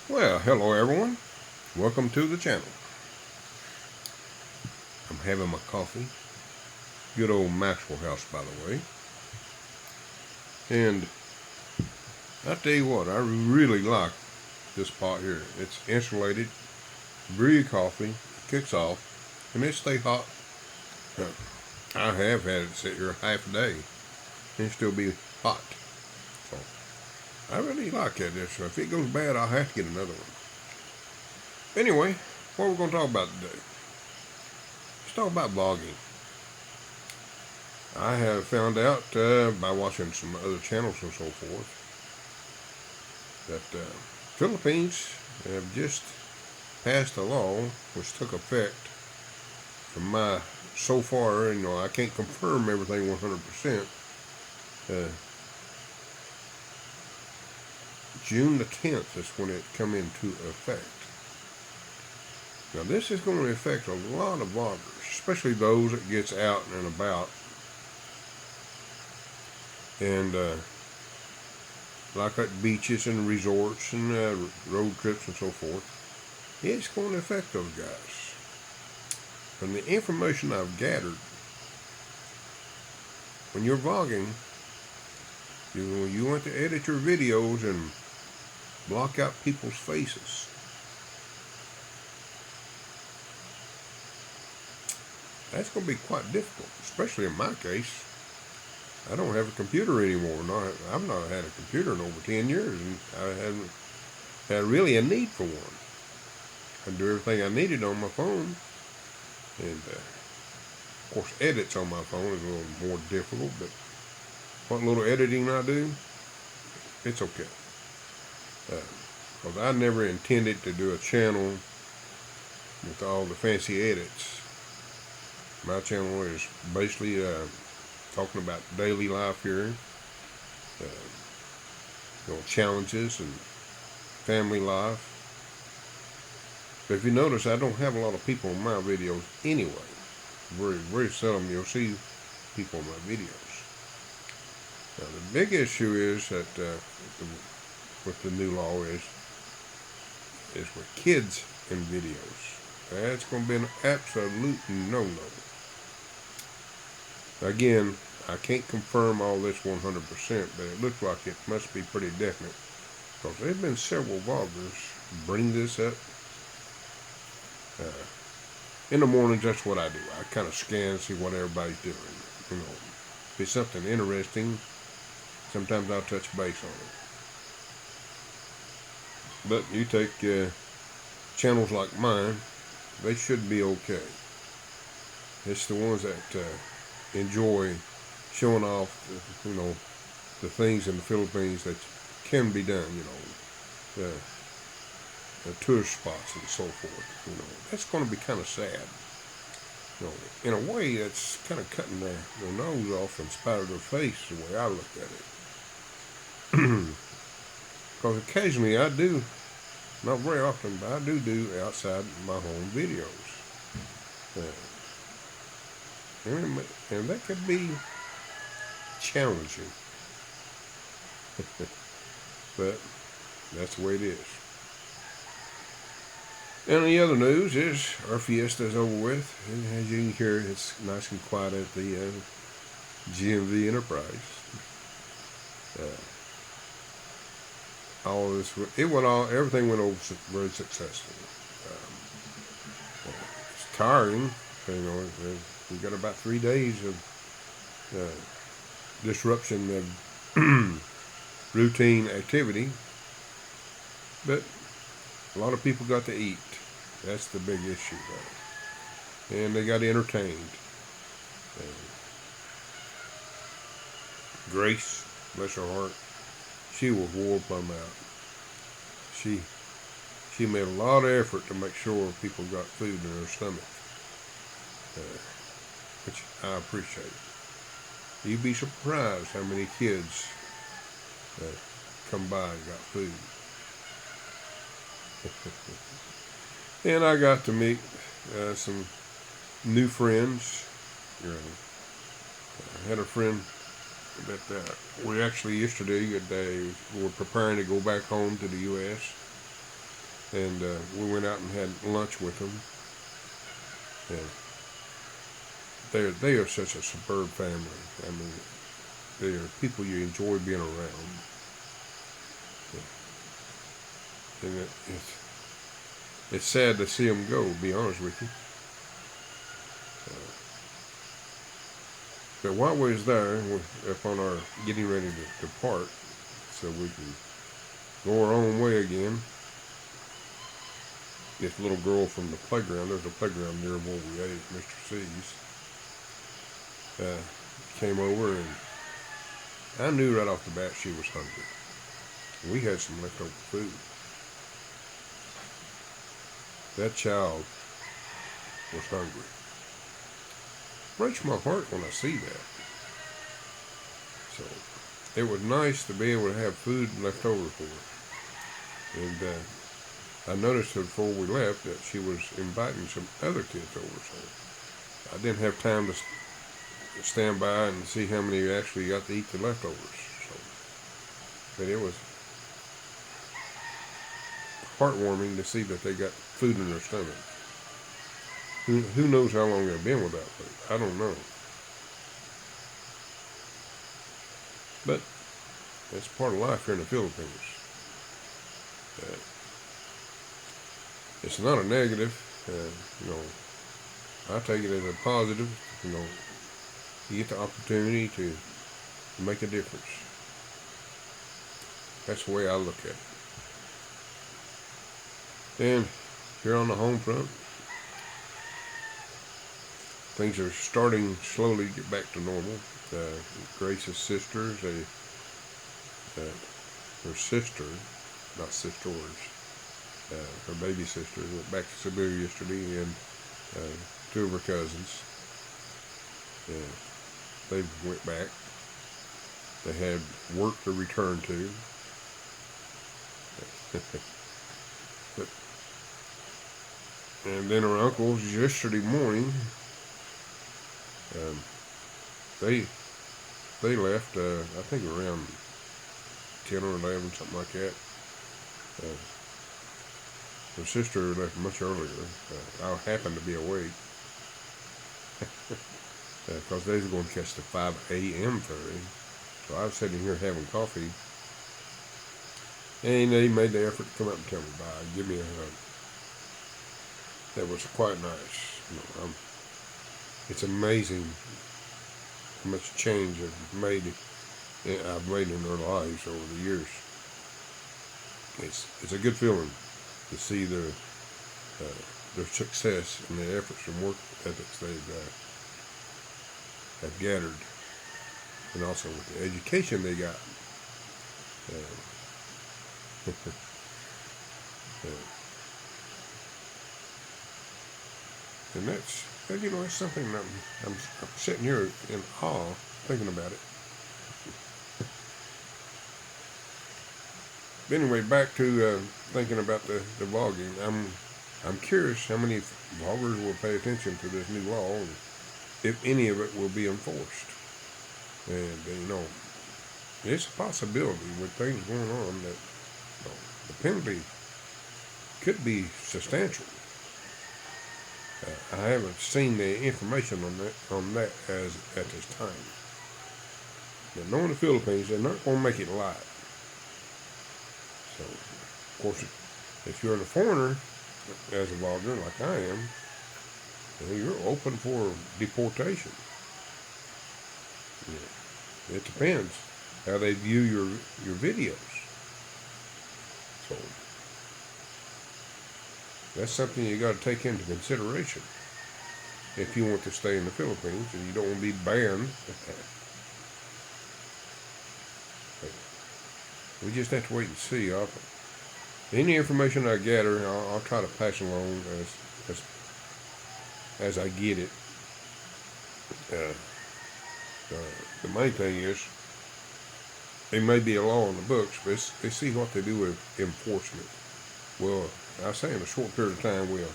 Well, hello everyone. Welcome to the channel. I'm having my coffee. Good old Maxwell House, by the way. And I tell you what, I really like this pot here. It's insulated, brew your coffee, kicks off, and it stays hot. I have had it sit here half a day and still be hot. So I really like that. So if it goes bad, I'll have to get another one. Anyway, what we're going to talk about today? Let's talk about vlogging. I have found out by watching some other channels and so forth that Philippines have just passed a law which took effect from my so far, I can't confirm everything 100%. June the 10th is when it come into effect. Now this is going to affect a lot of vloggers, especially those that gets out and about. And like at beaches and resorts and road trips and so forth, it's going to affect those guys. From the information I've gathered, when you're vlogging, you want to edit your videos and block out people's faces. That's going to be quite difficult, especially in my case. I don't have a computer anymore. I've not had a computer in over 10 years, and I haven't had really a need for one. I do everything I needed on my phone, and of course edits on my phone is a little more difficult, but what little editing I do, it's okay. Because I never intended to do a channel with all the fancy edits. My channel is basically talking about daily life here, challenges and family life. But if you notice, I don't have a lot of people in my videos anyway. Very, very seldom you'll see people in my videos. Now the big issue is that with the new law is with kids in videos. That's going to be an absolute no-no. Again, I can't confirm all this 100%, but it looks like it must be pretty definite. Because there have been several vloggers bring this up. In the mornings, that's what I do. I kind of scan and see what everybody's doing. If it's something interesting, sometimes I'll touch base on it. But you take channels like mine, they should be okay. It's the ones that enjoy showing off, the things in the Philippines that can be done, the tourist spots and so forth. That's going to be kind of sad. In a way, that's kind of cutting their nose off in spite of their face, the way I look at it. Because occasionally I do, not very often, but I do outside my home videos. And that could be challenging. But that's the way it is. And the other news is our fiesta is over with. And as you can hear, it's nice and quiet at the GMV Enterprise. Everything went over very successfully. It's tiring, we got about 3 days of disruption of routine activity, but a lot of people got to eat. That's the big issue, though. And they got entertained. Grace, bless her heart, she was wore plumb out. She made a lot of effort to make sure people got food in their stomach, which I appreciate. You'd be surprised how many kids come by and got food. And I got to meet some new friends. I had a friend that we actually yesterday we were preparing to go back home to the U.S. and we went out and had lunch with them. And they are such a superb family. I mean, they are people you enjoy being around. And it's sad to see them go, to be honest with you. But while we was there, we're up on our getting ready to depart, so we can go our own way again. This little girl from the playground, there's a playground near where we ate at Mr. C's, came over, and I knew right off the bat she was hungry. We had some leftover food. That child was hungry. Breaks my heart when I see that. So it was nice to be able to have food left over for her. And I noticed before we left that she was inviting some other kids over. So I didn't have time to stand by and see how many actually got to eat the leftovers. So, but it was heartwarming to see that they got food in their stomach. Who knows how long they've been without food? I don't know. But that's part of life here in the Philippines. It's not a negative. I take it as a positive. You get the opportunity to make a difference. That's the way I look at it. And here on the home front, things are starting slowly to get back to normal. Grace's sisters, her sister, not sisters, her baby sister went back to Siberia yesterday, and two of her cousins, they went back. They had work to return to. And then her uncles yesterday morning, they left, I think around 10 or 11, something like that. Her sister left much earlier. I happened to be awake because they was going to catch the 5 a.m. ferry. So I was sitting here having coffee, and they made the effort to come up and tell me bye, give me a hug. That was quite nice. It's amazing how much change I've made in their lives over the years. It's a good feeling to see their success and the efforts and work ethics they've have gathered, and also with the education they got. And that's something that I'm sitting here in awe thinking about it. But anyway, back to thinking about the vlogging. I'm curious how many vloggers will pay attention to this new law, and if any of it will be enforced. And it's a possibility with things going on that the penalty could be substantial. I haven't seen the information on that as at this time. But knowing the Philippines, they're not going to make it light. So, of course, if you're a foreigner as a vlogger like I am, you're open for deportation. It depends how they view your videos. So that's something you got to take into consideration if you want to stay in the Philippines and you don't want to be banned. We just have to wait and see. Any information I gather, I'll try to pass along as I get it. The main thing is, it may be a law in the books, but they see what they do with enforcement. Well, I say in a short period of time, we'll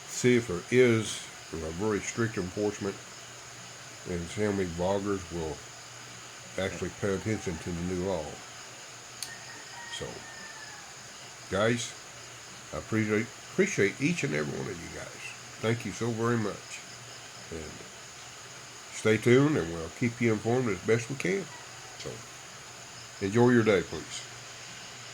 see if there is a very strict enforcement, and see how many vloggers will actually pay attention to the new law. So, guys, I appreciate each and every one of you guys. Thank you so very much. And stay tuned, and we'll keep you informed as best we can. So enjoy your day, please.